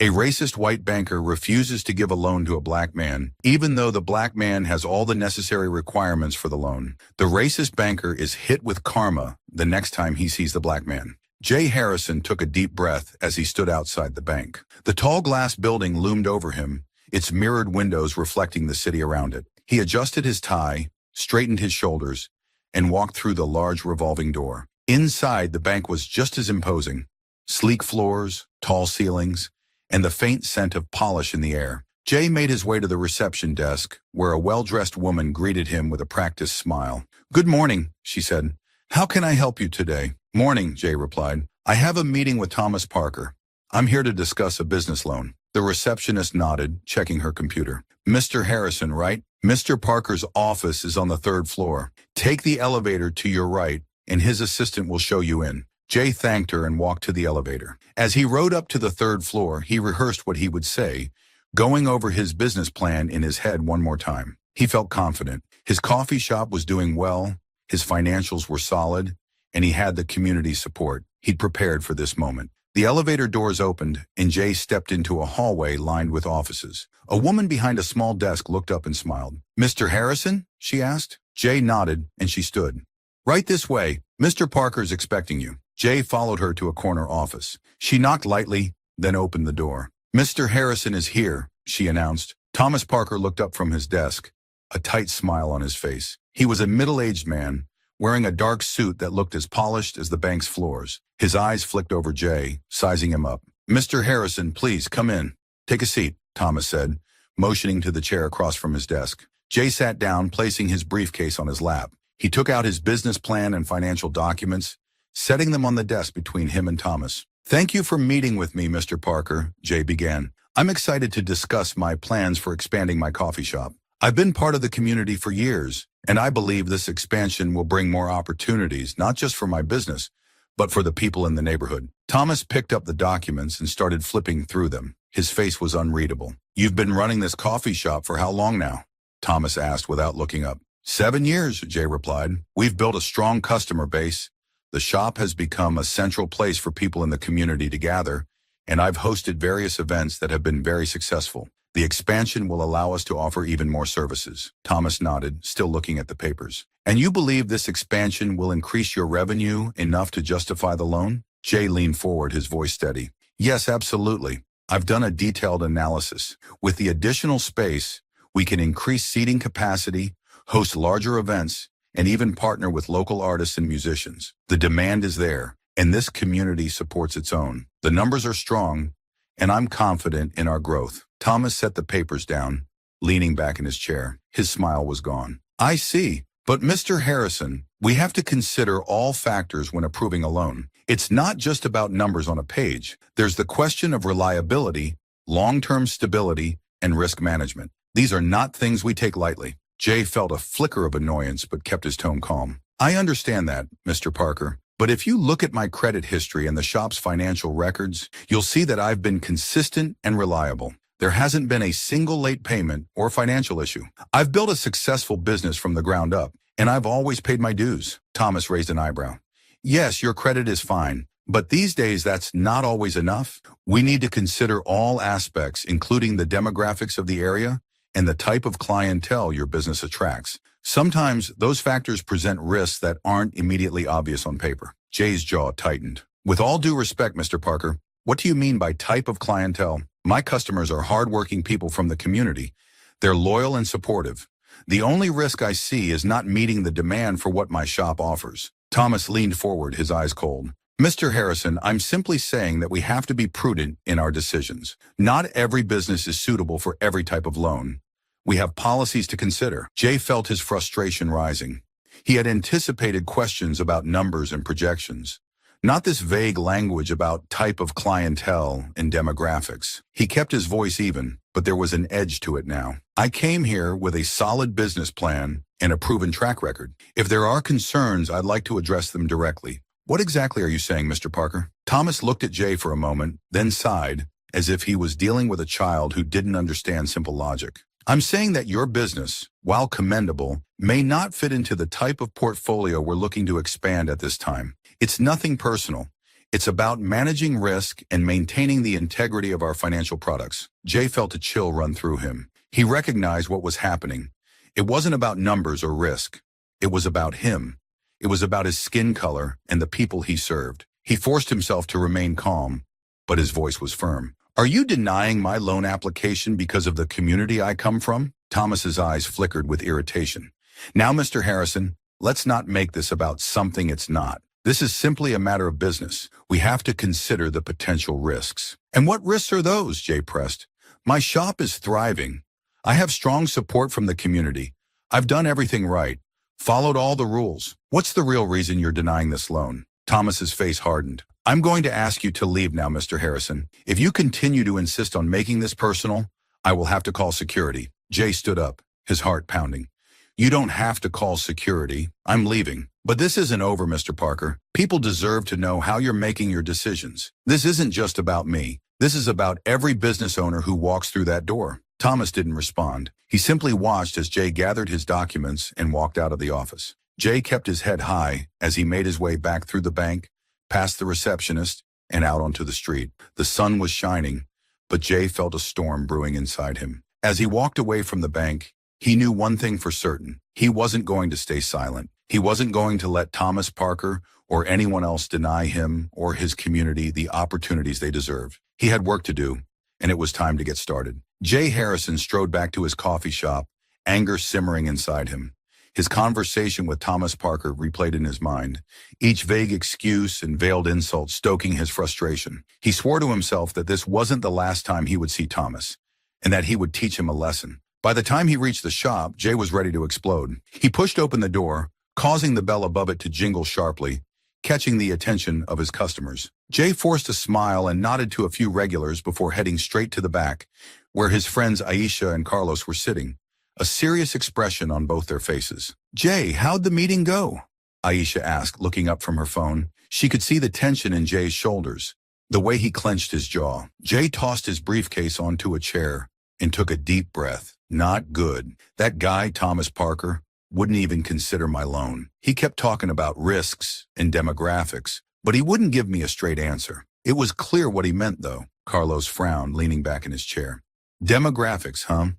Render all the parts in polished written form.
A racist white banker refuses to give a loan to a black man, even though the black man has all the necessary requirements for the loan. The racist banker is hit with karma the next time he sees the black man. Jay Harrison took a deep breath as he stood outside the bank. The tall glass building loomed over him, its mirrored windows reflecting the city around it. He adjusted his tie, straightened his shoulders, and walked through the large revolving door. Inside, the bank was just as imposing. Sleek floors, tall ceilings, and the faint scent of polish in the air. Jay made his way to the reception desk, where a well-dressed woman greeted him with a practiced smile. "Good morning," she said. "How can I help you today?" "Morning," Jay replied. "I have a meeting with Thomas Parker. I'm here to discuss a business loan." The receptionist nodded, checking her computer. "Mr. Harrison, right? Mr. Parker's office is on the 3rd floor. Take the elevator to your right, and his assistant will show you in." Jay thanked her and walked to the elevator. As he rode up to the 3rd floor, he rehearsed what he would say, going over his business plan in his head one more time. He felt confident. His coffee shop was doing well, his financials were solid, and he had the community support. He'd prepared for this moment. The elevator doors opened, and Jay stepped into a hallway lined with offices. A woman behind a small desk looked up and smiled. "Mr. Harrison?" she asked. Jay nodded, and she stood. "Right this way. Mr. Parker's expecting you." Jay followed her to a corner office. She knocked lightly, then opened the door. "Mr. Harrison is here," she announced. Thomas Parker looked up from his desk, a tight smile on his face. He was a middle-aged man, wearing a dark suit that looked as polished as the bank's floors. His eyes flicked over Jay, sizing him up. "Mr. Harrison, please come in. Take a seat," Thomas said, motioning to the chair across from his desk. Jay sat down, placing his briefcase on his lap. He took out his business plan and financial documents, setting them on the desk between him and Thomas. "Thank you for meeting with me, Mr. Parker," Jay began. "I'm excited to discuss my plans for expanding my coffee shop. I've been part of the community for years, and I believe this expansion will bring more opportunities, not just for my business, but for the people in the neighborhood." Thomas picked up the documents and started flipping through them. His face was unreadable. "You've been running this coffee shop for how long now?" Thomas asked without looking up. 7 years, Jay replied. "We've built a strong customer base. The shop has become a central place for people in the community to gather, and I've hosted various events that have been very successful. The expansion will allow us to offer even more services." Thomas nodded, still looking at the papers. "And you believe this expansion will increase your revenue enough to justify the loan?" Jay leaned forward, his voice steady. "Yes, absolutely. I've done a detailed analysis. With the additional space, we can increase seating capacity, host larger events, and even partner with local artists and musicians. The demand is there, and this community supports its own. The numbers are strong, and I'm confident in our growth." Thomas set the papers down, leaning back in his chair. His smile was gone. "I see. But Mr. Harrison, we have to consider all factors when approving a loan. It's not just about numbers on a page. There's the question of reliability, long-term stability, and risk management. These are not things we take lightly." Jay felt a flicker of annoyance but kept his tone calm. "I understand that, Mr. Parker. But if you look at my credit history and the shop's financial records, you'll see that I've been consistent and reliable. There hasn't been a single late payment or financial issue. I've built a successful business from the ground up, and I've always paid my dues." Thomas raised an eyebrow. "Yes, your credit is fine, but these days that's not always enough. We need to consider all aspects, including the demographics of the area and the type of clientele your business attracts. Sometimes those factors present risks that aren't immediately obvious on paper." Jay's jaw tightened. "With all due respect, Mr. Parker, what do you mean by type of clientele? My customers are hardworking people from the community. They're loyal and supportive. The only risk I see is not meeting the demand for what my shop offers." Thomas leaned forward, his eyes cold. "Mr. Harrison, I'm simply saying that we have to be prudent in our decisions. Not every business is suitable for every type of loan. We have policies to consider." Jay felt his frustration rising. He had anticipated questions about numbers and projections, not this vague language about type of clientele and demographics. He kept his voice even, but there was an edge to it now. "I came here with a solid business plan and a proven track record. If there are concerns, I'd like to address them directly." "What exactly are you saying, Mr. Parker?" Thomas looked at Jay for a moment, then sighed, as if he was dealing with a child who didn't understand simple logic. "I'm saying that your business, while commendable, may not fit into the type of portfolio we're looking to expand at this time. It's nothing personal. It's about managing risk and maintaining the integrity of our financial products. Jay felt a chill run through him. He recognized what was happening. It wasn't about numbers or risk. It was about him. It was about his skin color and the people he served. He forced himself to remain calm, but his voice was firm. Are you denying my loan application because of the community I come from? Thomas's eyes flickered with irritation. Now, Mr. Harrison, let's not make this about something it's not. This is simply a matter of business. We have to consider the potential risks. And what risks are those? Jay pressed. My shop is thriving. I have strong support from the community. I've done everything right, followed all the rules. What's the real reason you're denying this loan? Thomas's face hardened. I'm going to ask you to leave now, Mr. Harrison. If you continue to insist on making this personal, I will have to call security. Jay stood up, his heart pounding. You don't have to call security. I'm leaving. But this isn't over, Mr. Parker. People deserve to know how you're making your decisions. This isn't just about me. This is about every business owner who walks through that door. Thomas didn't respond. He simply watched as Jay gathered his documents and walked out of the office. Jay kept his head high as he made his way back through the bank, past the receptionist, and out onto the street. The sun was shining, but Jay felt a storm brewing inside him. As he walked away from the bank, he knew one thing for certain. He wasn't going to stay silent. He wasn't going to let Thomas Parker or anyone else deny him or his community the opportunities they deserved. He had work to do, and it was time to get started. Jay Harrison strode back to his coffee shop, anger simmering inside him. His conversation with Thomas Parker replayed in his mind, each vague excuse and veiled insult stoking his frustration. He swore to himself that this wasn't the last time he would see Thomas, and that he would teach him a lesson. By the time he reached the shop, Jay was ready to explode. He pushed open the door, causing the bell above it to jingle sharply, catching the attention of his customers. Jay forced a smile and nodded to a few regulars before heading straight to the back, where his friends Aisha and Carlos were sitting, a serious expression on both their faces. Jay, how'd the meeting go? Aisha asked, looking up from her phone. She could see the tension in Jay's shoulders, the way he clenched his jaw. Jay tossed his briefcase onto a chair and took a deep breath. Not good. That guy, Thomas Parker, wouldn't even consider my loan. He kept talking about risks and demographics, but he wouldn't give me a straight answer. It was clear what he meant, though. Carlos frowned, leaning back in his chair. Demographics, huh?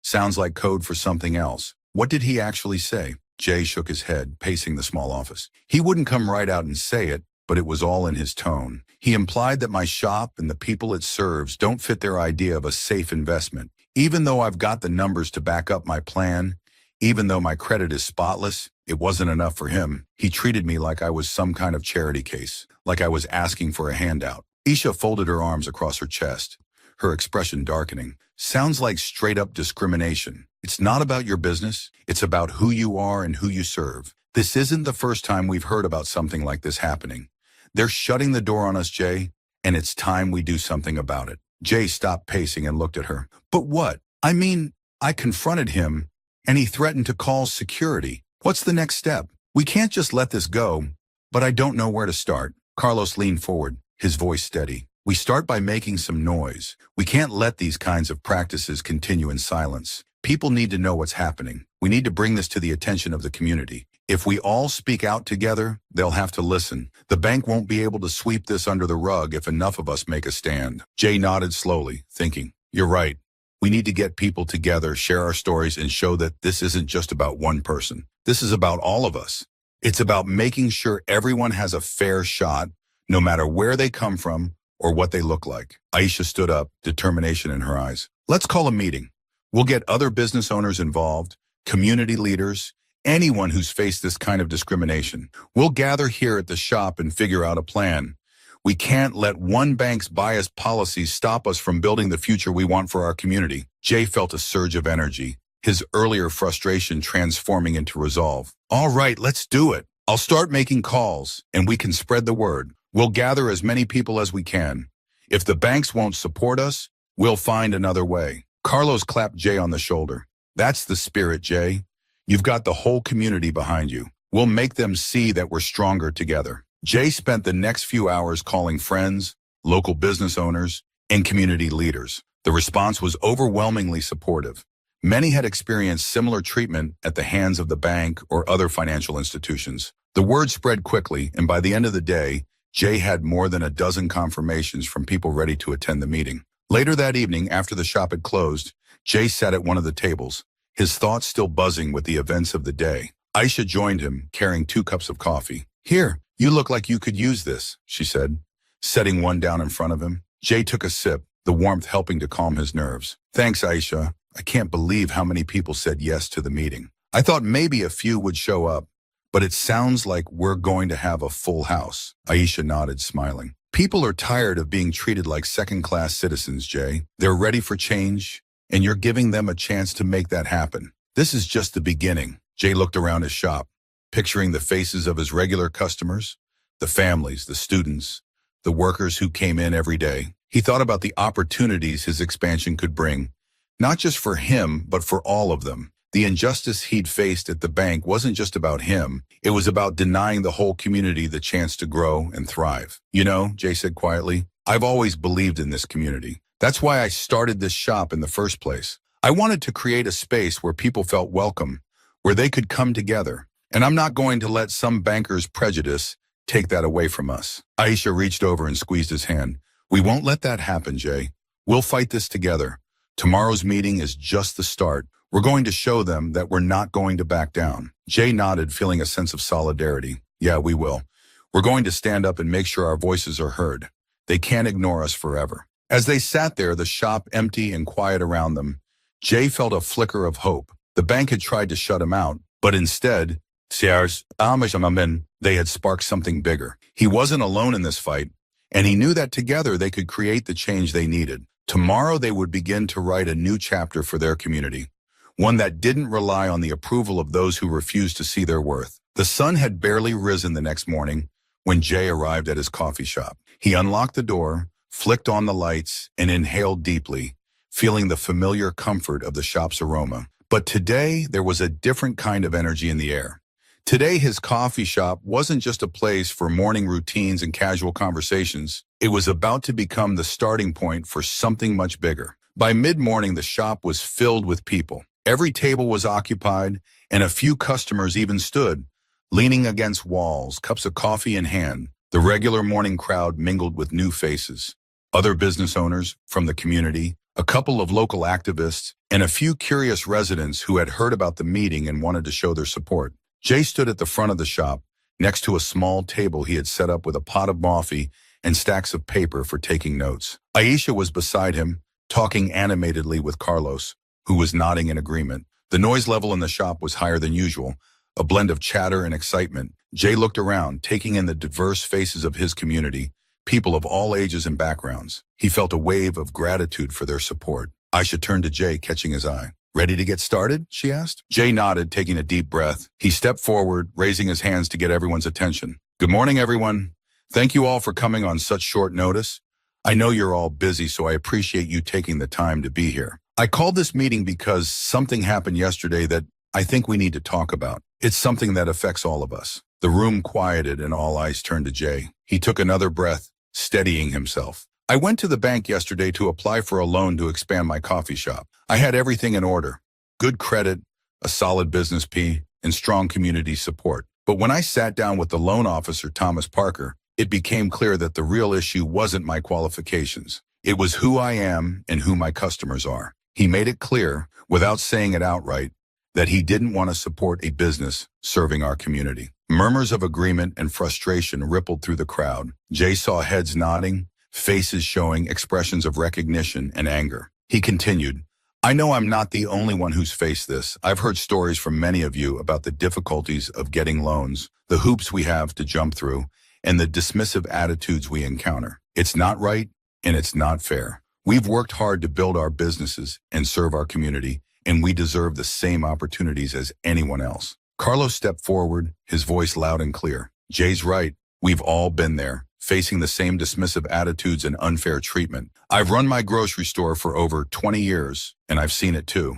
Sounds like code for something else. What did he actually say? Jay shook his head, pacing the small office. He wouldn't come right out and say it, but it was all in his tone. He implied that my shop and the people it serves don't fit their idea of a safe investment. Even though I've got the numbers to back up my plan, even though my credit is spotless, it wasn't enough for him. He treated me like I was some kind of charity case, like I was asking for a handout. Isha folded her arms across her chest, her expression darkening. Sounds like straight-up discrimination. It's not about your business. It's about who you are and who you serve. This isn't the first time we've heard about something like this happening. They're shutting the door on us, Jay, and it's time we do something about it. Jay stopped pacing and looked at her. But what? I mean, I confronted him, and he threatened to call security. What's the next step? We can't just let this go, but I don't know where to start. Carlos leaned forward, his voice steady. We start by making some noise. We can't let these kinds of practices continue in silence. People need to know what's happening. We need to bring this to the attention of the community. If we all speak out together, they'll have to listen. The bank won't be able to sweep this under the rug if enough of us make a stand. Jay nodded slowly, thinking, you're right. We need to get people together, share our stories, and show that this isn't just about one person. This is about all of us. It's about making sure everyone has a fair shot, no matter where they come from or what they look like. Aisha stood up, determination in her eyes. Let's call a meeting. We'll get other business owners involved, community leaders, anyone who's faced this kind of discrimination. We'll gather here at the shop and figure out a plan. We can't let one bank's biased policies stop us from building the future we want for our community. Jay felt a surge of energy, his earlier frustration transforming into resolve. All right, let's do it. I'll start making calls, and we can spread the word. We'll gather as many people as we can. If the banks won't support us, we'll find another way. Carlos clapped Jay on the shoulder. That's the spirit, Jay. You've got the whole community behind you. We'll make them see that we're stronger together. Jay spent the next few hours calling friends, local business owners, and community leaders. The response was overwhelmingly supportive. Many had experienced similar treatment at the hands of the bank or other financial institutions. The word spread quickly, and by the end of the day, Jay had more than a dozen confirmations from people ready to attend the meeting. Later that evening, after the shop had closed, Jay sat at one of the tables, his thoughts still buzzing with the events of the day. Aisha joined him, carrying 2 cups of coffee. "Here, you look like you could use this," she said, setting one down in front of him. Jay took a sip, the warmth helping to calm his nerves. "Thanks, Aisha. I can't believe how many people said yes to the meeting. I thought maybe a few would show up, but it sounds like we're going to have a full house." Aisha nodded, smiling. "People are tired of being treated like second-class citizens, Jay. They're ready for change, and you're giving them a chance to make that happen. This is just the beginning." Jay looked around his shop, picturing the faces of his regular customers, the families, the students, the workers who came in every day. He thought about the opportunities his expansion could bring, not just for him, but for all of them. The injustice he'd faced at the bank wasn't just about him. It was about denying the whole community the chance to grow and thrive. "You know," Jay said quietly, "I've always believed in this community. That's why I started this shop in the first place. I wanted to create a space where people felt welcome, where they could come together. And I'm not going to let some banker's prejudice take that away from us." Aisha reached over and squeezed his hand. "We won't let that happen, Jay. We'll fight this together. Tomorrow's meeting is just the start. We're going to show them that we're not going to back down." Jay nodded, feeling a sense of solidarity. "Yeah, we will. We're going to stand up and make sure our voices are heard. They can't ignore us forever." As they sat there, the shop empty and quiet around them, Jay felt a flicker of hope. The bank had tried to shut him out, but instead, they had sparked something bigger. He wasn't alone in this fight, and he knew that together they could create the change they needed. Tomorrow they would begin to write a new chapter for their community, one that didn't rely on the approval of those who refused to see their worth. The sun had barely risen the next morning when Jay arrived at his coffee shop. He unlocked the door, flicked on the lights, and inhaled deeply, feeling the familiar comfort of the shop's aroma. But today, there was a different kind of energy in the air. Today, his coffee shop wasn't just a place for morning routines and casual conversations. It was about to become the starting point for something much bigger. By mid-morning, the shop was filled with people. Every table was occupied, and a few customers even stood, leaning against walls, cups of coffee in hand. The regular morning crowd mingled with new faces. Other business owners from the community, a couple of local activists, and a few curious residents who had heard about the meeting and wanted to show their support. Jay stood at the front of the shop, next to a small table he had set up with a pot of coffee and stacks of paper for taking notes. Aisha was beside him, talking animatedly with Carlos, who was nodding in agreement. The noise level in the shop was higher than usual, a blend of chatter and excitement. Jay looked around, taking in the diverse faces of his community, people of all ages and backgrounds. He felt a wave of gratitude for their support. Aisha turned to Jay, catching his eye. "Ready to get started?" she asked. Jay nodded, taking a deep breath. He stepped forward, raising his hands to get everyone's attention. "Good morning, everyone. Thank you all for coming on such short notice. I know you're all busy, so I appreciate you taking the time to be here. I called this meeting because something happened yesterday that I think we need to talk about. It's something that affects all of us." The room quieted and all eyes turned to Jay. He took another breath, steadying himself. "I went to the bank yesterday to apply for a loan to expand my coffee shop. I had everything in order. Good credit, a solid business P, and strong community support. But when I sat down with the loan officer, Thomas Parker, it became clear that the real issue wasn't my qualifications. It was who I am and who my customers are." He made it clear, without saying it outright, that he didn't want to support a business serving our community. Murmurs of agreement and frustration rippled through the crowd. Jay saw heads nodding, faces showing expressions of recognition and anger. He continued, "I know I'm not the only one who's faced this. I've heard stories from many of you about the difficulties of getting loans, the hoops we have to jump through, and the dismissive attitudes we encounter. It's not right, and it's not fair. We've worked hard to build our businesses and serve our community, and we deserve the same opportunities as anyone else." Carlos stepped forward, his voice loud and clear. "Jay's right. We've all been there, facing the same dismissive attitudes and unfair treatment. I've run my grocery store for over 20 years, and I've seen it too.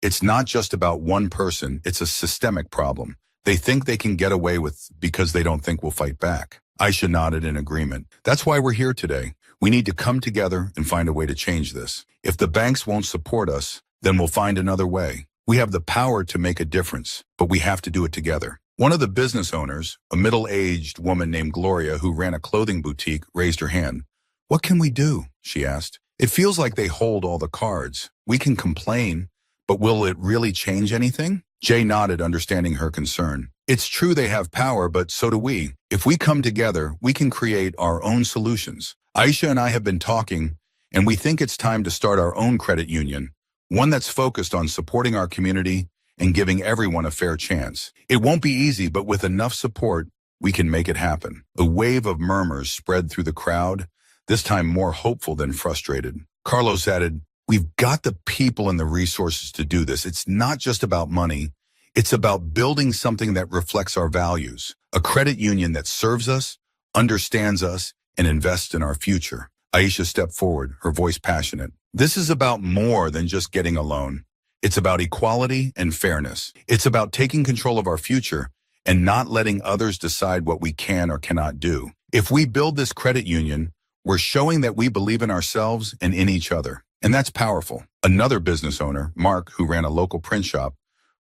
It's not just about one person, it's a systemic problem. They think they can get away with because they don't think we'll fight back." Aisha nodded in agreement. "That's why we're here today. We need to come together and find a way to change this. If the banks won't support us, then we'll find another way. We have the power to make a difference, but we have to do it together." One of the business owners, a middle-aged woman named Gloria who ran a clothing boutique, raised her hand. "What can we do?" she asked. "It feels like they hold all the cards. We can complain, but will it really change anything?" Jay nodded, understanding her concern. "It's true they have power, but so do we. If we come together, we can create our own solutions. Aisha and I have been talking, and we think it's time to start our own credit union, one that's focused on supporting our community and giving everyone a fair chance. It won't be easy, but with enough support, we can make it happen." A wave of murmurs spread through the crowd, this time more hopeful than frustrated. Carlos added, "We've got the people and the resources to do this. It's not just about money. It's about building something that reflects our values, a credit union that serves us, understands us, and invests in our future." Aisha stepped forward, her voice passionate. "This is about more than just getting a loan. It's about equality and fairness. It's about taking control of our future and not letting others decide what we can or cannot do. If we build this credit union, we're showing that we believe in ourselves and in each other. And that's powerful." Another business owner, Mark, who ran a local print shop,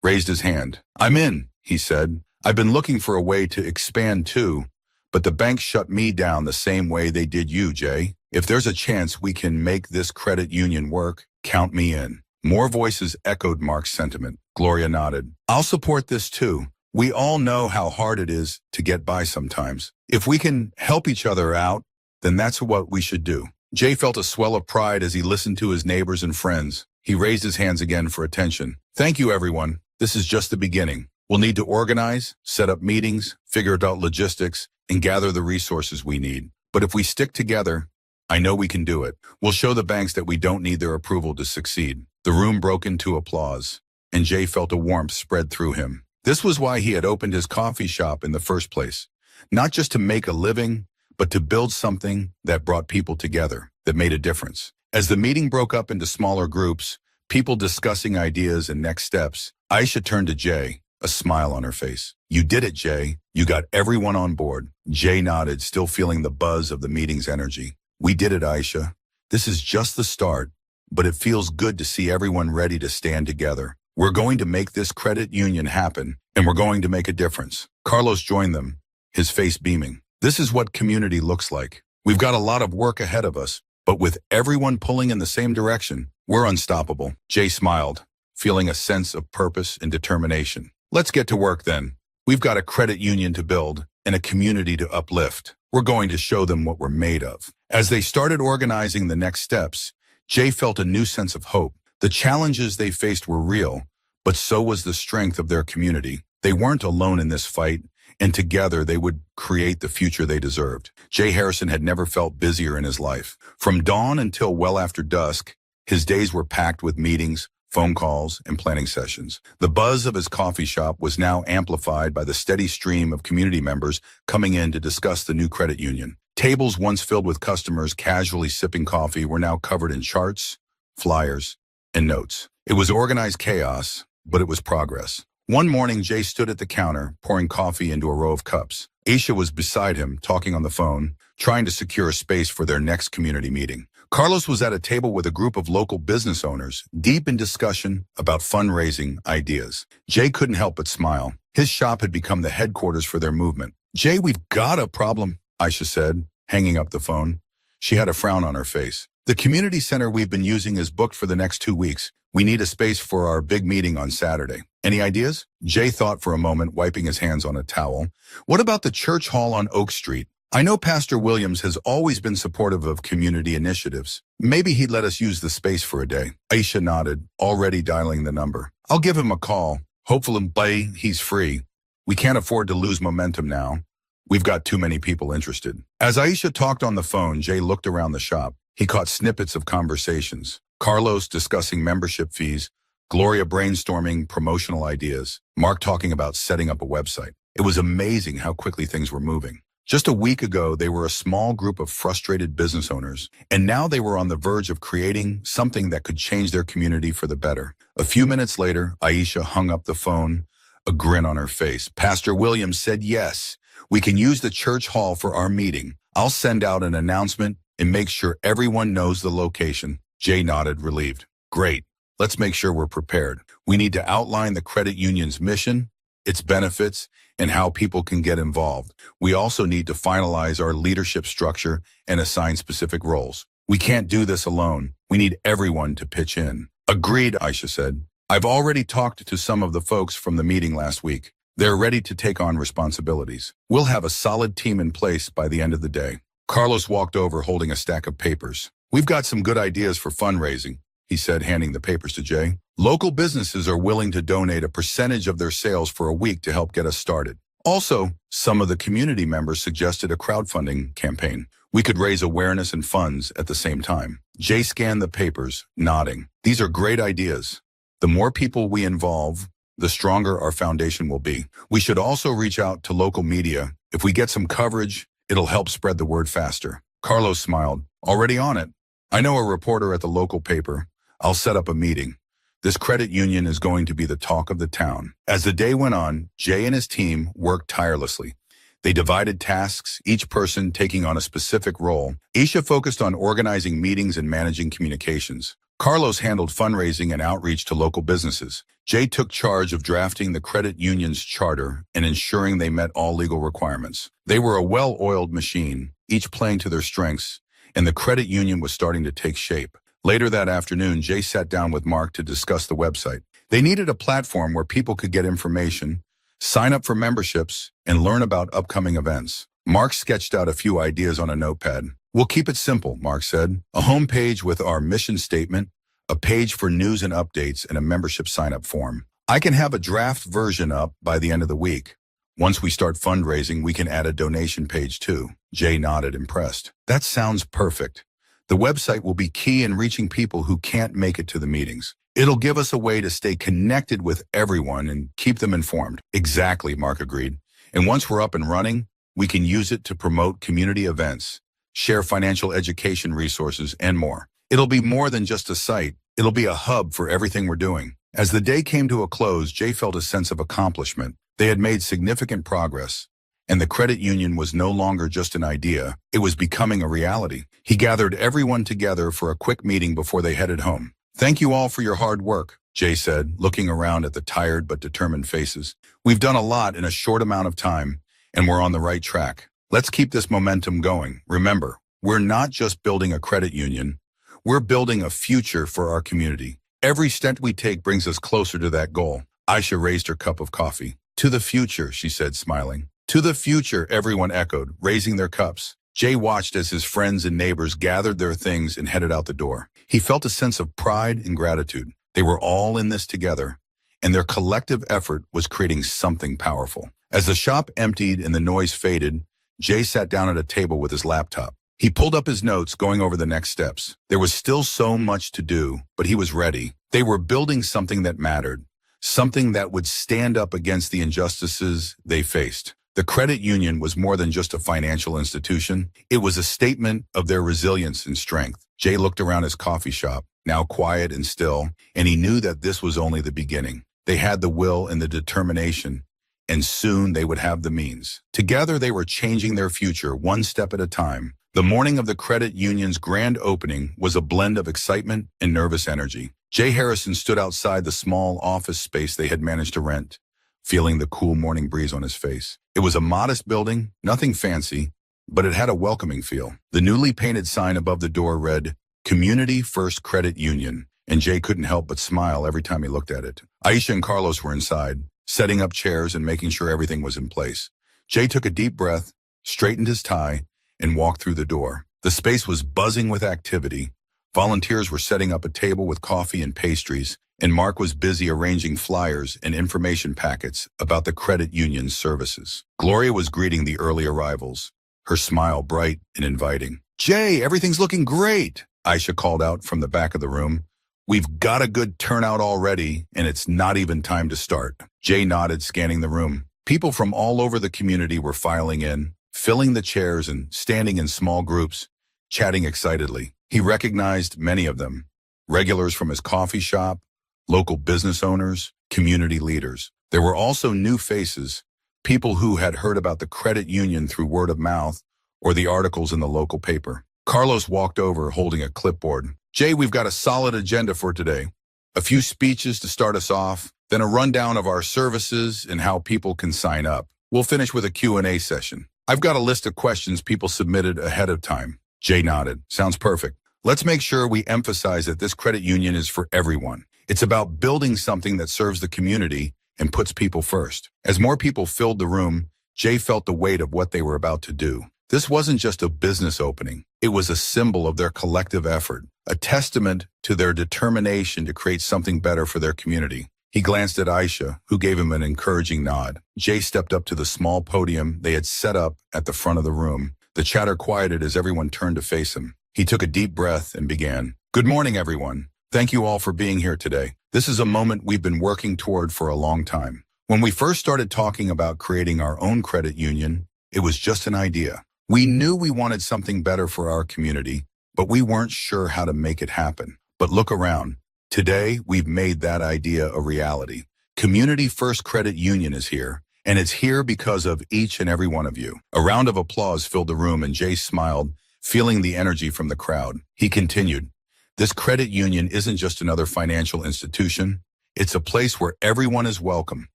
raised his hand. "I'm in," he said. "I've been looking for a way to expand too, but the bank shut me down the same way they did you, Jay. If there's a chance we can make this credit union work, count me in." More voices echoed Mark's sentiment. Gloria nodded. "I'll support this too. We all know how hard it is to get by sometimes. If we can help each other out, then that's what we should do." Jay felt a swell of pride as he listened to his neighbors and friends. He raised his hands again for attention. "Thank you, everyone. This is just the beginning. We'll need to organize, set up meetings, figure out logistics, and gather the resources we need. But if we stick together, I know we can do it. We'll show the banks that we don't need their approval to succeed." The room broke into applause, and Jay felt a warmth spread through him. This was why he had opened his coffee shop in the first place. Not just to make a living, but to build something that brought people together, that made a difference. As the meeting broke up into smaller groups, people discussing ideas and next steps, Aisha turned to Jay, a smile on her face. "You did it, Jay. You got everyone on board." Jay nodded, still feeling the buzz of the meeting's energy. "We did it, Aisha. This is just the start, but it feels good to see everyone ready to stand together. We're going to make this credit union happen, and we're going to make a difference." Carlos joined them, his face beaming. "This is what community looks like. We've got a lot of work ahead of us, but with everyone pulling in the same direction, we're unstoppable." Jay smiled, feeling a sense of purpose and determination. "Let's get to work then. We've got a credit union to build and a community to uplift. We're going to show them what we're made of." As they started organizing the next steps, Jay felt a new sense of hope. The challenges they faced were real, but so was the strength of their community. They weren't alone in this fight, and together they would create the future they deserved. Jay Harrison had never felt busier in his life. From dawn until well after dusk, his days were packed with meetings, phone calls, and planning sessions. The buzz of his coffee shop was now amplified by the steady stream of community members coming in to discuss the new credit union. Tables once filled with customers casually sipping coffee were now covered in charts, flyers, and notes. It was organized chaos, but it was progress. One morning, Jay stood at the counter, pouring coffee into a row of cups. Aisha was beside him, talking on the phone, trying to secure a space for their next community meeting. Carlos was at a table with a group of local business owners, deep in discussion about fundraising ideas. Jay couldn't help but smile. His shop had become the headquarters for their movement. "Jay, we've got a problem," Aisha said, hanging up the phone. She had a frown on her face. "The community center we've been using is booked for the next 2 weeks. We need a space for our big meeting on Saturday. Any ideas?" Jay thought for a moment, wiping his hands on a towel. "What about the church hall on Oak Street? I know Pastor Williams has always been supportive of community initiatives. Maybe he'd let us use the space for a day." Aisha nodded, already dialing the number. "I'll give him a call. Hopefully he's free. We can't afford to lose momentum now. We've got too many people interested." As Aisha talked on the phone, Jay looked around the shop. He caught snippets of conversations. Carlos discussing membership fees, Gloria brainstorming promotional ideas, Mark talking about setting up a website. It was amazing how quickly things were moving. Just a week ago, they were a small group of frustrated business owners, and now they were on the verge of creating something that could change their community for the better. A few minutes later, Aisha hung up the phone, a grin on her face. "Pastor Williams said yes. We can use the church hall for our meeting. I'll send out an announcement and make sure everyone knows the location." Jay nodded, relieved. "Great. Let's make sure we're prepared. We need to outline the credit union's mission, its benefits, and how people can get involved. We also need to finalize our leadership structure and assign specific roles. We can't do this alone. We need everyone to pitch in. Agreed, Aisha said. I've already talked to some of the folks from the meeting last week. They're ready to take on responsibilities. We'll have a solid team in place by the end of the day. Carlos walked over holding a stack of papers. We've got some good ideas for fundraising, he said, handing the papers to Jay. Local businesses are willing to donate a percentage of their sales for a week to help get us started. Also, some of the community members suggested a crowdfunding campaign. We could raise awareness and funds at the same time. Jay scanned the papers, nodding. These are great ideas. The more people we involve, the stronger our foundation will be. We should also reach out to local media. If we get some coverage, it'll help spread the word faster. Carlos smiled. Already on it. I know a reporter at the local paper. I'll set up a meeting. This credit union is going to be the talk of the town. As the day went on, Jay and his team worked tirelessly. They divided tasks, each person taking on a specific role. Aisha focused on organizing meetings and managing communications. Carlos handled fundraising and outreach to local businesses. Jay took charge of drafting the credit union's charter and ensuring they met all legal requirements. They were a well-oiled machine, each playing to their strengths, and the credit union was starting to take shape. Later that afternoon, Jay sat down with Mark to discuss the website. They needed a platform where people could get information, sign up for memberships, and learn about upcoming events. Mark sketched out a few ideas on a notepad. We'll keep it simple, Mark said. A homepage with our mission statement, a page for news and updates, and a membership sign-up form. I can have a draft version up by the end of the week. Once we start fundraising, we can add a donation page too. Jay nodded, impressed. That sounds perfect. The website will be key in reaching people who can't make it to the meetings. It'll give us a way to stay connected with everyone and keep them informed. Exactly, Mark agreed. And once we're up and running, we can use it to promote community events, share financial education resources, and more. It'll be more than just a site. It'll be a hub for everything we're doing. As the day came to a close, Jay felt a sense of accomplishment. They had made significant progress, and the credit union was no longer just an idea. It was becoming a reality. He gathered everyone together for a quick meeting before they headed home. Thank you all for your hard work, Jay said, looking around at the tired but determined faces. We've done a lot in a short amount of time, and we're on the right track. Let's keep this momentum going. Remember, we're not just building a credit union. We're building a future for our community. Every step we take brings us closer to that goal. Aisha raised her cup of coffee. To the future, she said, smiling. To the future, everyone echoed, raising their cups. Jay watched as his friends and neighbors gathered their things and headed out the door. He felt a sense of pride and gratitude. They were all in this together, and their collective effort was creating something powerful. As the shop emptied and the noise faded, Jay sat down at a table with his laptop. He pulled up his notes, going over the next steps. There was still so much to do, but he was ready. They were building something that mattered, something that would stand up against the injustices they faced. The credit union was more than just a financial institution. It was a statement of their resilience and strength. Jay looked around his coffee shop, now quiet and still, and he knew that this was only the beginning. They had the will and the determination, and soon they would have the means. Together, they were changing their future one step at a time. The morning of the credit union's grand opening was a blend of excitement and nervous energy. Jay Harrison stood outside the small office space they had managed to rent, feeling the cool morning breeze on his face. It was a modest building, nothing fancy, but it had a welcoming feel. The newly painted sign above the door read, Community First Credit Union, and Jay couldn't help but smile every time he looked at it. Aisha and Carlos were inside, setting up chairs and making sure everything was in place. Jay took a deep breath, straightened his tie, and walked through the door. The space was buzzing with activity. Volunteers were setting up a table with coffee and pastries, and Mark was busy arranging flyers and information packets about the credit union's services. Gloria was greeting the early arrivals, her smile bright and inviting. Jay, everything's looking great, Aisha called out from the back of the room. We've got a good turnout already, and it's not even time to start. Jay nodded, scanning the room. People from all over the community were filing in, filling the chairs and standing in small groups, chatting excitedly. He recognized many of them, regulars from his coffee shop, local business owners, community leaders. There were also new faces, people who had heard about the credit union through word of mouth or the articles in the local paper. Carlos walked over holding a clipboard. Jay, we've got a solid agenda for today. A few speeches to start us off, then a rundown of our services and how people can sign up. We'll finish with a Q&A session. I've got a list of questions people submitted ahead of time. Jay nodded. Sounds perfect. Let's make sure we emphasize that this credit union is for everyone. It's about building something that serves the community and puts people first. As more people filled the room, Jay felt the weight of what they were about to do. This wasn't just a business opening. It was a symbol of their collective effort, a testament to their determination to create something better for their community. He glanced at Aisha, who gave him an encouraging nod. Jay stepped up to the small podium they had set up at the front of the room. The chatter quieted as everyone turned to face him. He took a deep breath and began. Good morning, everyone. Thank you all for being here today. This is a moment we've been working toward for a long time. When we first started talking about creating our own credit union, it was just an idea. We knew we wanted something better for our community, but we weren't sure how to make it happen. But look around. Today, we've made that idea a reality. Community First Credit Union is here, and it's here because of each and every one of you. A round of applause filled the room, and Jay smiled, feeling the energy from the crowd. He continued, this credit union isn't just another financial institution. It's a place where everyone is welcome,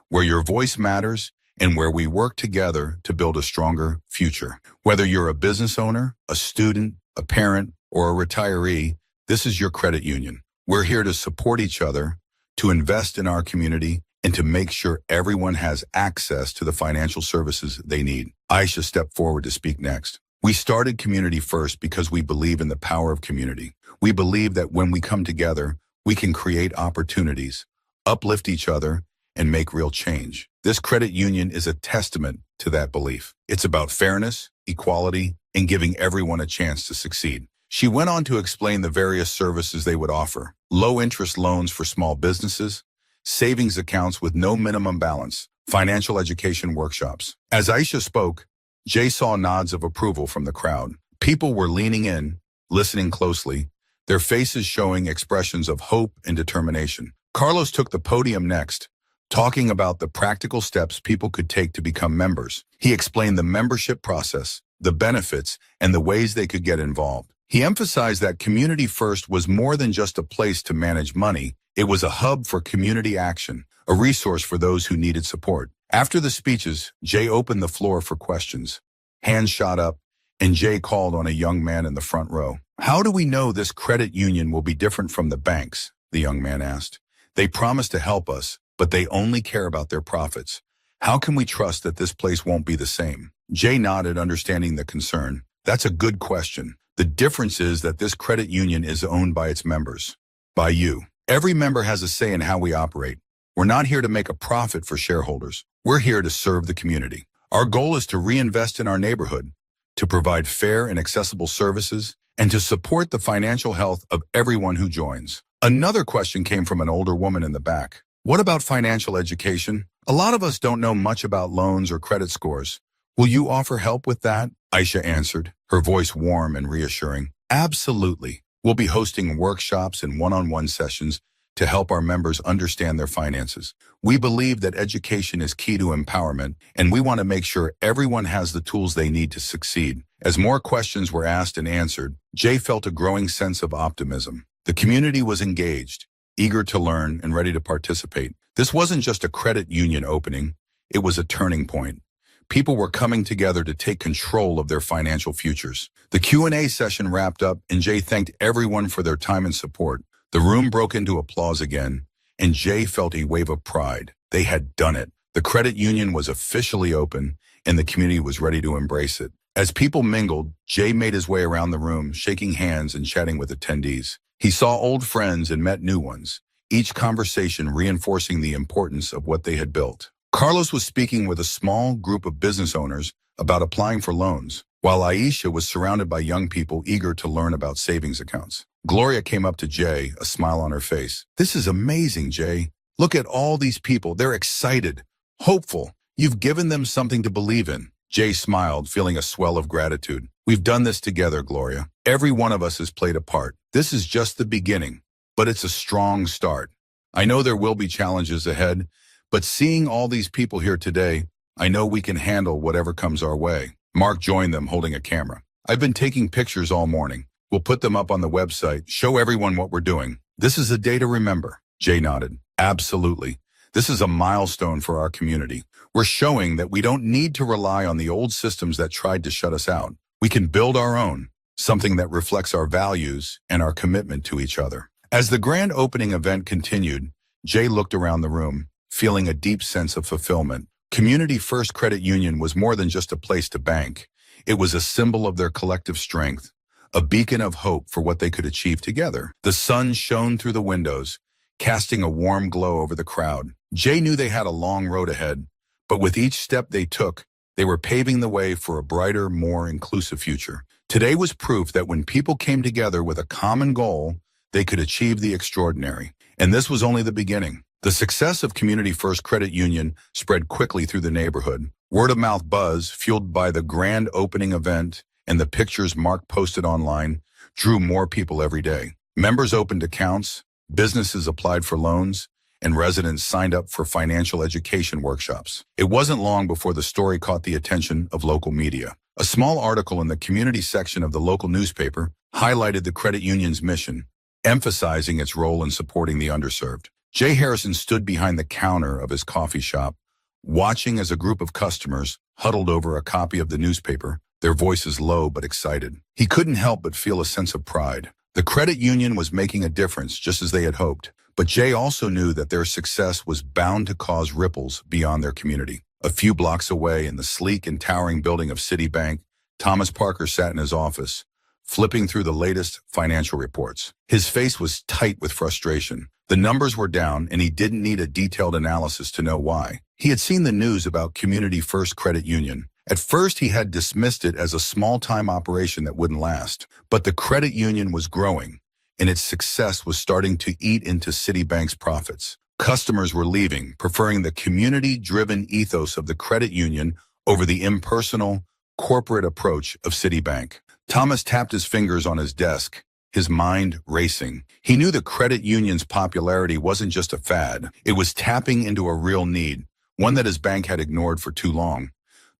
where your voice matters, and where we work together to build a stronger future. Whether you're a business owner, a student, a parent, or a retiree, this is your credit union. We're here to support each other, to invest in our community, and to make sure everyone has access to the financial services they need. Aisha stepped forward to speak next. We started Community First because we believe in the power of community. We believe that when we come together, we can create opportunities, uplift each other, and make real change. This credit union is a testament to that belief. It's about fairness, equality, and giving everyone a chance to succeed. She went on to explain the various services they would offer. Low-interest loans for small businesses, savings accounts with no minimum balance, financial education workshops. As Aisha spoke, Jay saw nods of approval from the crowd. People were leaning in, listening closely, their faces showing expressions of hope and determination. Carlos took the podium next, talking about the practical steps people could take to become members. He explained the membership process, the benefits, and the ways they could get involved. He emphasized that Community First was more than just a place to manage money. It was a hub for community action, a resource for those who needed support. After the speeches, Jay opened the floor for questions. Hands shot up, and Jay called on a young man in the front row. How do we know this credit union will be different from the banks? The young man asked. They promise to help us, but they only care about their profits. How can we trust that this place won't be the same? Jay nodded, understanding the concern. That's a good question. The difference is that this credit union is owned by its members, by you. Every member has a say in how we operate. We're not here to make a profit for shareholders. We're here to serve the community. Our goal is to reinvest in our neighborhood, to provide fair and accessible services, and to support the financial health of everyone who joins. Another question came from an older woman in the back. What about financial education? A lot of us don't know much about loans or credit scores. Will you offer help with that? Aisha answered, her voice warm and reassuring. Absolutely. We'll be hosting workshops and one-on-one sessions to help our members understand their finances. We believe that education is key to empowerment, and we want to make sure everyone has the tools they need to succeed. As more questions were asked and answered, Jay felt a growing sense of optimism. The community was engaged, eager to learn and ready to participate. This wasn't just a credit union opening, it was a turning point. People were coming together to take control of their financial futures. The Q&A session wrapped up, and Jay thanked everyone for their time and support. The room broke into applause again, and Jay felt a wave of pride. They had done it. The credit union was officially open, and the community was ready to embrace it. As people mingled, Jay made his way around the room, shaking hands and chatting with attendees. He saw old friends and met new ones, each conversation reinforcing the importance of what they had built. Carlos was speaking with a small group of business owners about applying for loans, while Aisha was surrounded by young people eager to learn about savings accounts. Gloria came up to Jay, a smile on her face. This is amazing, Jay. Look at all these people. They're excited, hopeful. You've given them something to believe in. Jay smiled, feeling a swell of gratitude. We've done this together, Gloria. Every one of us has played a part. This is just the beginning, but it's a strong start. I know there will be challenges ahead, but seeing all these people here today, I know we can handle whatever comes our way. Mark joined them holding a camera. I've been taking pictures all morning. We'll put them up on the website, show everyone what we're doing. This is a day to remember. Jay nodded. Absolutely. This is a milestone for our community. We're showing that we don't need to rely on the old systems that tried to shut us out. We can build our own, something that reflects our values and our commitment to each other. As the grand opening event continued, Jay looked around the room, feeling a deep sense of fulfillment. Community First Credit Union was more than just a place to bank. It was a symbol of their collective strength, a beacon of hope for what they could achieve together. The sun shone through the windows, casting a warm glow over the crowd. Jay knew they had a long road ahead, but with each step they took, they were paving the way for a brighter, more inclusive future. Today was proof that when people came together with a common goal, they could achieve the extraordinary. And this was only the beginning. The success of Community First Credit Union spread quickly through the neighborhood. Word-of-mouth buzz, fueled by the grand opening event and the pictures Mark posted online, drew more people every day. Members opened accounts, businesses applied for loans, and residents signed up for financial education workshops. It wasn't long before the story caught the attention of local media. A small article in the community section of the local newspaper highlighted the credit union's mission, emphasizing its role in supporting the underserved. Jay Harrison stood behind the counter of his coffee shop, watching as a group of customers huddled over a copy of the newspaper, their voices low but excited. He couldn't help but feel a sense of pride. The credit union was making a difference just as they had hoped, but Jay also knew that their success was bound to cause ripples beyond their community. A few blocks away in the sleek and towering building of Citibank, Thomas Parker sat in his office, flipping through the latest financial reports. His face was tight with frustration. The numbers were down, and he didn't need a detailed analysis to know why. He had seen the news about Community First Credit Union. At first, he had dismissed it as a small-time operation that wouldn't last. But the credit union was growing, and its success was starting to eat into Citibank's profits. Customers were leaving, preferring the community-driven ethos of the credit union over the impersonal, corporate approach of Citibank. Thomas tapped his fingers on his desk, his mind racing. He knew the credit union's popularity wasn't just a fad. It was tapping into a real need, one that his bank had ignored for too long.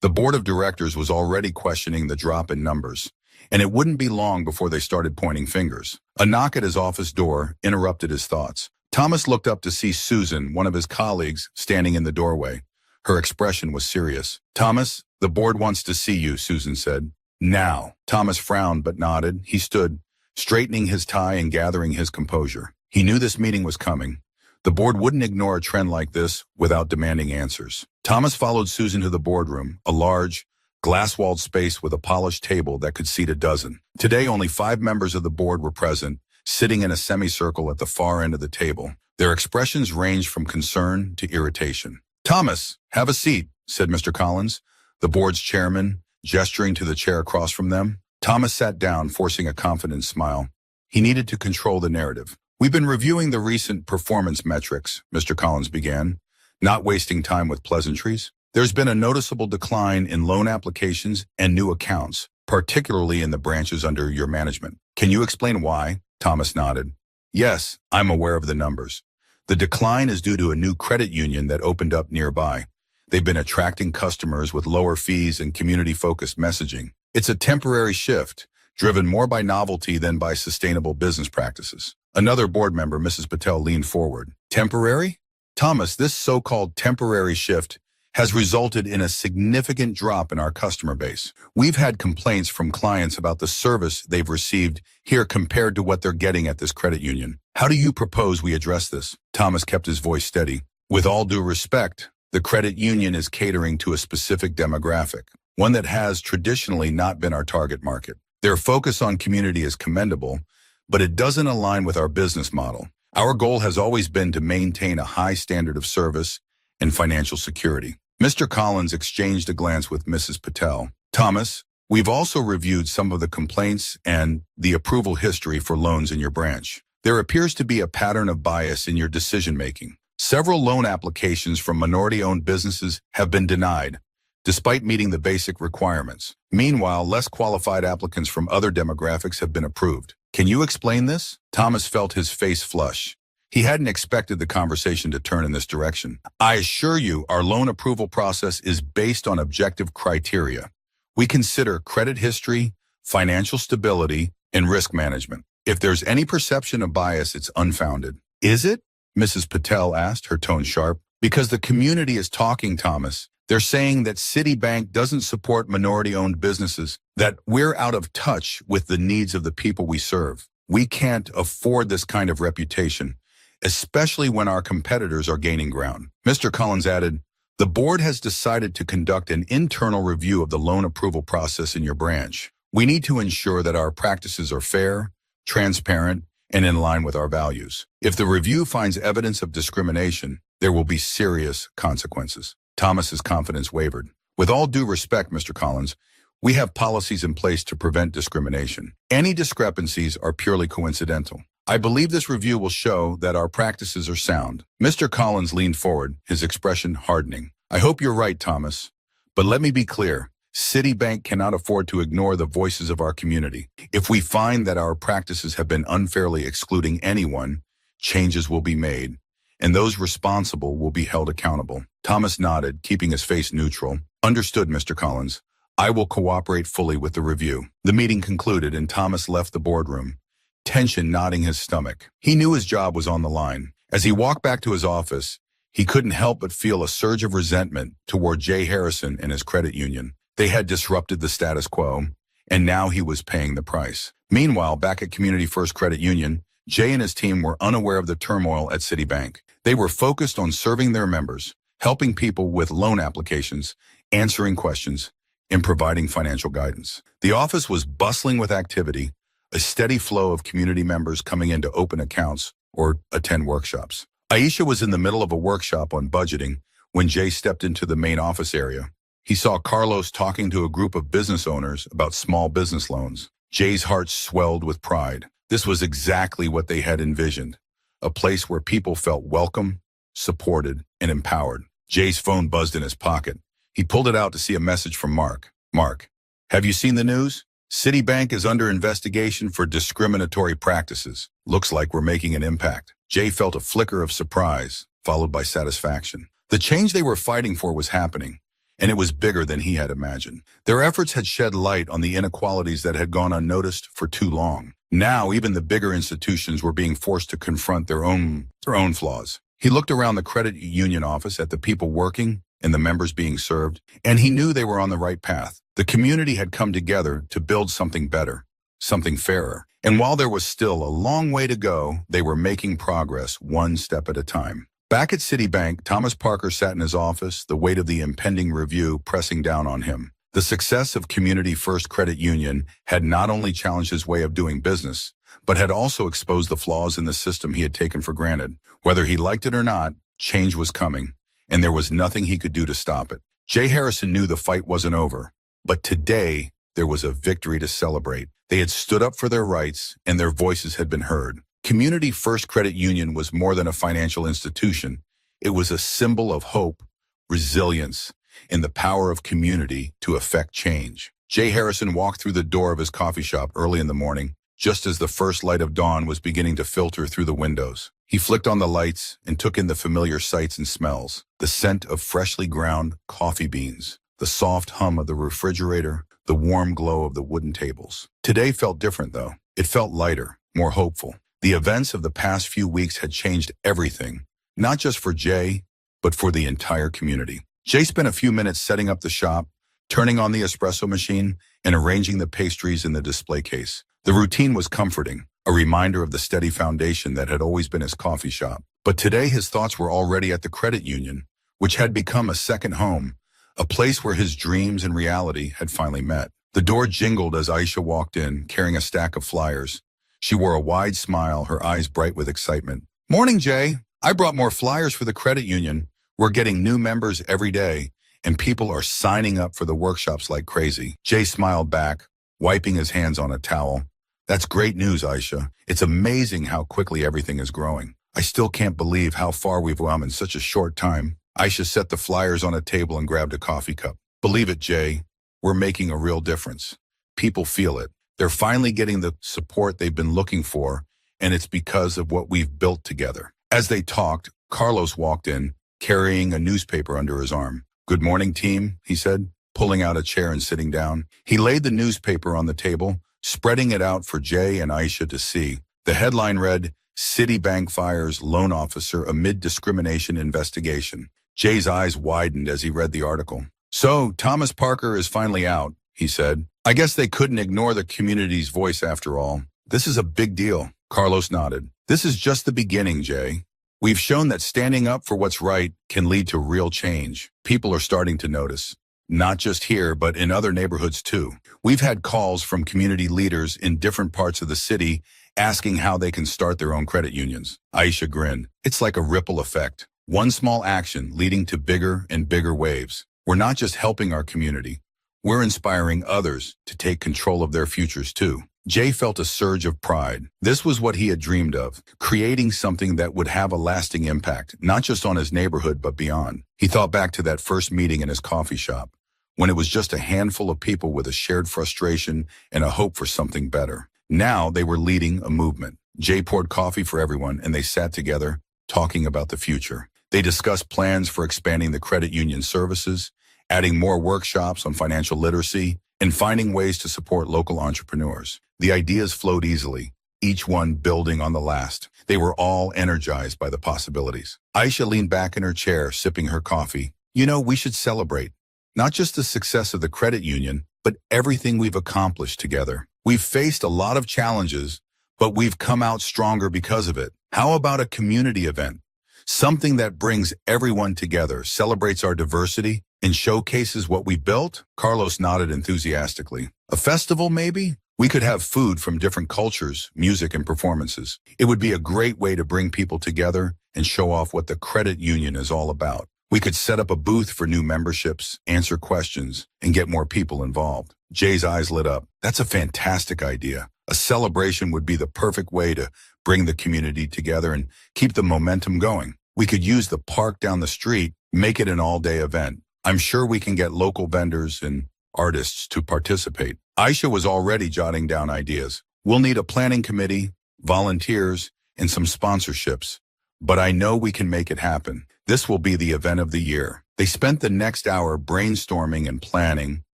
The board of directors was already questioning the drop in numbers, and it wouldn't be long before they started pointing fingers. A knock at his office door interrupted his thoughts. Thomas looked up to see Susan, one of his colleagues, standing in the doorway. Her expression was serious. "Thomas, the board wants to see you," Susan said. "Now." Thomas frowned but nodded. He stood, straightening his tie and gathering his composure. He knew this meeting was coming. The board wouldn't ignore a trend like this without demanding answers. Thomas followed Susan to the boardroom, a large, glass-walled space with a polished table that could seat a dozen. Today, only 5 members of the board were present, sitting in a semicircle at the far end of the table. Their expressions ranged from concern to irritation. "Thomas, have a seat," said Mr. Collins, the board's chairman, gesturing to the chair across from them. Thomas sat down, forcing a confident smile. He needed to control the narrative. "We've been reviewing the recent performance metrics," Mr. Collins began, not wasting time with pleasantries. "There's been a noticeable decline in loan applications and new accounts, particularly in the branches under your management. Can you explain why?" Thomas nodded. "Yes, I'm aware of the numbers. The decline is due to a new credit union that opened up nearby. They've been attracting customers with lower fees and community-focused messaging. It's a temporary shift, driven more by novelty than by sustainable business practices." Another board member, Mrs. Patel, leaned forward. "Temporary? Thomas, this so-called temporary shift has resulted in a significant drop in our customer base. We've had complaints from clients about the service they've received here compared to what they're getting at this credit union. How do you propose we address this?" Thomas kept his voice steady. "With all due respect, the credit union is catering to a specific demographic, one that has traditionally not been our target market. Their focus on community is commendable, but it doesn't align with our business model. Our goal has always been to maintain a high standard of service and financial security." Mr. Collins exchanged a glance with Mrs. Patel. "Thomas, we've also reviewed some of the complaints and the approval history for loans in your branch. There appears to be a pattern of bias in your decision-making. Several loan applications from minority-owned businesses have been denied, despite meeting the basic requirements. Meanwhile, less qualified applicants from other demographics have been approved. Can you explain this?" Thomas felt his face flush. He hadn't expected the conversation to turn in this direction. "I assure you, our loan approval process is based on objective criteria. We consider credit history, financial stability, and risk management. If there's any perception of bias, it's unfounded." "Is it?" Mrs. Patel asked, her tone sharp. Because the community is talking, Thomas. They're saying that Citibank doesn't support minority-owned businesses, that we're out of touch with the needs of the people we serve. We can't afford this kind of reputation, especially when our competitors are gaining ground. Mr. Collins added, the board has decided to conduct an internal review of the loan approval process in your branch. We need to ensure that our practices are fair, transparent, and in line with our values. If the review finds evidence of discrimination, there will be serious consequences. Thomas's confidence wavered. With all due respect, Mr. Collins, we have policies in place to prevent discrimination. Any discrepancies are purely coincidental. I believe this review will show that our practices are sound. Mr. Collins leaned forward, his expression hardening. I hope you're right, Thomas. But let me be clear. Citibank cannot afford to ignore the voices of our community. If we find that our practices have been unfairly excluding anyone, changes will be made, and those responsible will be held accountable. Thomas nodded, keeping his face neutral. Understood, Mr. Collins. I will cooperate fully with the review. The meeting concluded and Thomas left the boardroom, tension knotting his stomach. He knew his job was on the line. As he walked back to his office, he couldn't help but feel a surge of resentment toward Jay Harrison and his credit union. They had disrupted the status quo, and now he was paying the price. Meanwhile, back at Community First Credit Union, Jay and his team were unaware of the turmoil at Citibank. They were focused on serving their members, helping people with loan applications, answering questions, and providing financial guidance. The office was bustling with activity, a steady flow of community members coming in to open accounts or attend workshops. Aisha was in the middle of a workshop on budgeting when Jay stepped into the main office area. He saw Carlos talking to a group of business owners about small business loans. Jay's heart swelled with pride. This was exactly what they had envisioned, a place where people felt welcome, supported, and empowered. Jay's phone buzzed in his pocket. He pulled it out to see a message from Mark. Mark, have you seen the news? Citibank is under investigation for discriminatory practices. Looks like we're making an impact. Jay felt a flicker of surprise, followed by satisfaction. The change they were fighting for was happening, and it was bigger than he had imagined. Their efforts had shed light on the inequalities that had gone unnoticed for too long. Now, even the bigger institutions were being forced to confront their own flaws. He looked around the credit union office at the people working and the members being served, and he knew they were on the right path. The community had come together to build something better, something fairer. And while there was still a long way to go, they were making progress one step at a time. Back at Citibank, Thomas Parker sat in his office, the weight of the impending review pressing down on him. The success of Community First Credit Union had not only challenged his way of doing business, but had also exposed the flaws in the system he had taken for granted. Whether he liked it or not, change was coming, and there was nothing he could do to stop it. Jay Harrison knew the fight wasn't over, but today there was a victory to celebrate. They had stood up for their rights, and their voices had been heard. Community First Credit Union was more than a financial institution. It was a symbol of hope, resilience, and the power of community to effect change. Jay Harrison walked through the door of his coffee shop early in the morning, just as the first light of dawn was beginning to filter through the windows. He flicked on the lights and took in the familiar sights and smells, the scent of freshly ground coffee beans, the soft hum of the refrigerator, the warm glow of the wooden tables. Today felt different, though. It felt lighter, more hopeful. The events of the past few weeks had changed everything, not just for Jay, but for the entire community. Jay spent a few minutes setting up the shop, turning on the espresso machine, and arranging the pastries in the display case. The routine was comforting, a reminder of the steady foundation that had always been his coffee shop. But today his thoughts were already at the credit union, which had become a second home, a place where his dreams and reality had finally met. The door jingled as Aisha walked in, carrying a stack of flyers. She wore a wide smile, her eyes bright with excitement. Morning, Jay. I brought more flyers for the credit union. We're getting new members every day, and people are signing up for the workshops like crazy. Jay smiled back, wiping his hands on a towel. That's great news, Aisha. It's amazing how quickly everything is growing. I still can't believe how far we've come in such a short time. Aisha set the flyers on a table and grabbed a coffee cup. Believe it, Jay, we're making a real difference. People feel it. They're finally getting the support they've been looking for, and it's because of what we've built together. As they talked, Carlos walked in, carrying a newspaper under his arm. Good morning, team, he said, pulling out a chair and sitting down. He laid the newspaper on the table, spreading it out for Jay and Aisha to see. The headline read, Citibank fires loan officer amid discrimination investigation. Jay's eyes widened as he read the article. So, Thomas Parker is finally out, he said. I guess they couldn't ignore the community's voice after all. This is a big deal. Carlos nodded. This is just the beginning, Jay. We've shown that standing up for what's right can lead to real change. People are starting to notice. Not just here, but in other neighborhoods too. We've had calls from community leaders in different parts of the city asking how they can start their own credit unions. Aisha grinned. It's like a ripple effect. One small action leading to bigger and bigger waves. We're not just helping our community. We're inspiring others to take control of their futures too. Jay felt a surge of pride. This was what he had dreamed of, creating something that would have a lasting impact, not just on his neighborhood, but beyond. He thought back to that first meeting in his coffee shop, when it was just a handful of people with a shared frustration and a hope for something better. Now they were leading a movement. Jay poured coffee for everyone, and they sat together, talking about the future. They discussed plans for expanding the credit union services, adding more workshops on financial literacy, and finding ways to support local entrepreneurs. The ideas flowed easily, each one building on the last. They were all energized by the possibilities. Aisha leaned back in her chair, sipping her coffee. You know, we should celebrate. Not just the success of the credit union, but everything we've accomplished together. We've faced a lot of challenges, but we've come out stronger because of it. How about a community event? Something that brings everyone together, celebrates our diversity, and showcases what we built? Carlos nodded enthusiastically. A festival, maybe? We could have food from different cultures, music, and performances. It would be a great way to bring people together and show off what the credit union is all about. We could set up a booth for new memberships, answer questions, and get more people involved. Jay's eyes lit up. That's a fantastic idea. A celebration would be the perfect way to bring the community together and keep the momentum going. We could use the park down the street, make it an all-day event. I'm sure we can get local vendors and artists to participate. Aisha was already jotting down ideas. We'll need a planning committee, volunteers, and some sponsorships. But I know we can make it happen. This will be the event of the year. They spent the next hour brainstorming and planning,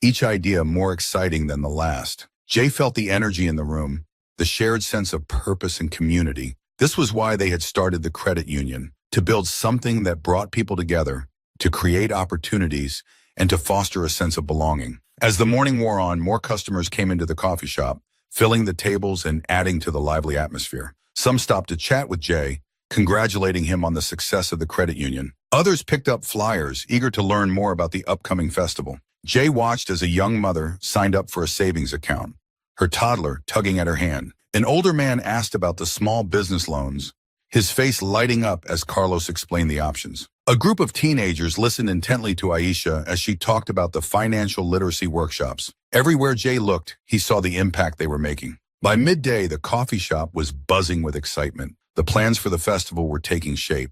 each idea more exciting than the last. Jay felt the energy in the room, the shared sense of purpose and community. This was why they had started the credit union, to build something that brought people together, to create opportunities, and to foster a sense of belonging. As the morning wore on, more customers came into the coffee shop, filling the tables and adding to the lively atmosphere. Some stopped to chat with Jay, congratulating him on the success of the credit union. Others picked up flyers, eager to learn more about the upcoming festival. Jay watched as a young mother signed up for a savings account, her toddler tugging at her hand. An older man asked about the small business loans, his face lighting up as Carlos explained the options. A group of teenagers listened intently to Aisha as she talked about the financial literacy workshops. Everywhere Jay looked, he saw the impact they were making. By midday, the coffee shop was buzzing with excitement. The plans for the festival were taking shape,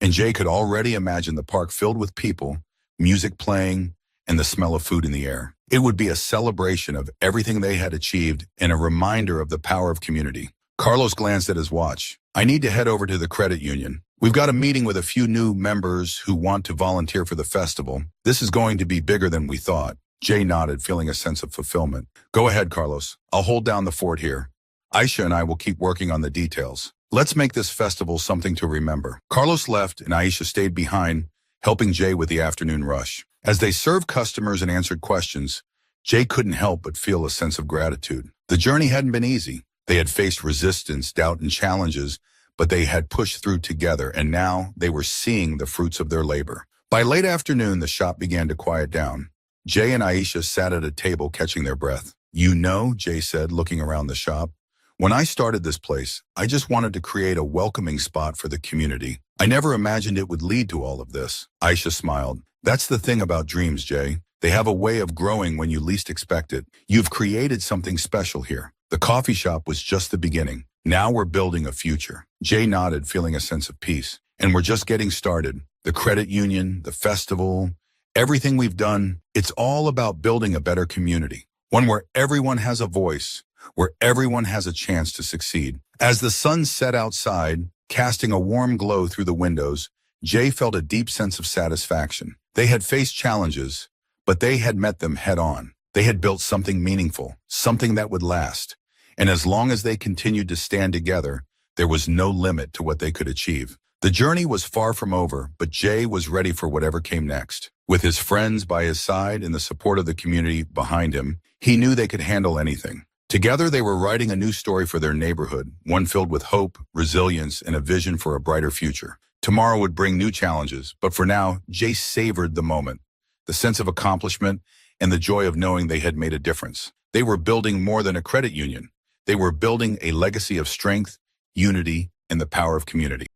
and Jay could already imagine the park filled with people, music playing, and the smell of food in the air. It would be a celebration of everything they had achieved and a reminder of the power of community. Carlos glanced at his watch. I need to head over to the credit union. We've got a meeting with a few new members who want to volunteer for the festival. This is going to be bigger than we thought. Jay nodded, feeling a sense of fulfillment. Go ahead, Carlos. I'll hold down the fort here. Aisha and I will keep working on the details. Let's make this festival something to remember. Carlos left and Aisha stayed behind, helping Jay with the afternoon rush. As they served customers and answered questions, Jay couldn't help but feel a sense of gratitude. The journey hadn't been easy. They had faced resistance, doubt, and challenges, but they had pushed through together, and now they were seeing the fruits of their labor. By late afternoon, the shop began to quiet down. Jay and Aisha sat at a table catching their breath. You know, Jay said, looking around the shop, when I started this place, I just wanted to create a welcoming spot for the community. I never imagined it would lead to all of this. Aisha smiled. That's the thing about dreams, Jay. They have a way of growing when you least expect it. You've created something special here. The coffee shop was just the beginning. Now we're building a future. Jay nodded, feeling a sense of peace. And we're just getting started. The credit union, the festival, everything we've done, it's all about building a better community. One where everyone has a voice, where everyone has a chance to succeed. As the sun set outside, casting a warm glow through the windows, Jay felt a deep sense of satisfaction. They had faced challenges, but they had met them head on. They had built something meaningful, something that would last. And as long as they continued to stand together, There was no limit to what they could achieve. The journey was far from over, but Jay was ready for whatever came next. With his friends by his side and the support of the community behind him, he knew they could handle anything. Together, they were writing a new story for their neighborhood, one filled with hope, resilience, and a vision for a brighter future. Tomorrow would bring new challenges, but for now, Jay savored the moment, the sense of accomplishment, and the joy of knowing they had made a difference. They were building more than a credit union. They were building a legacy of strength, unity, and the power of community.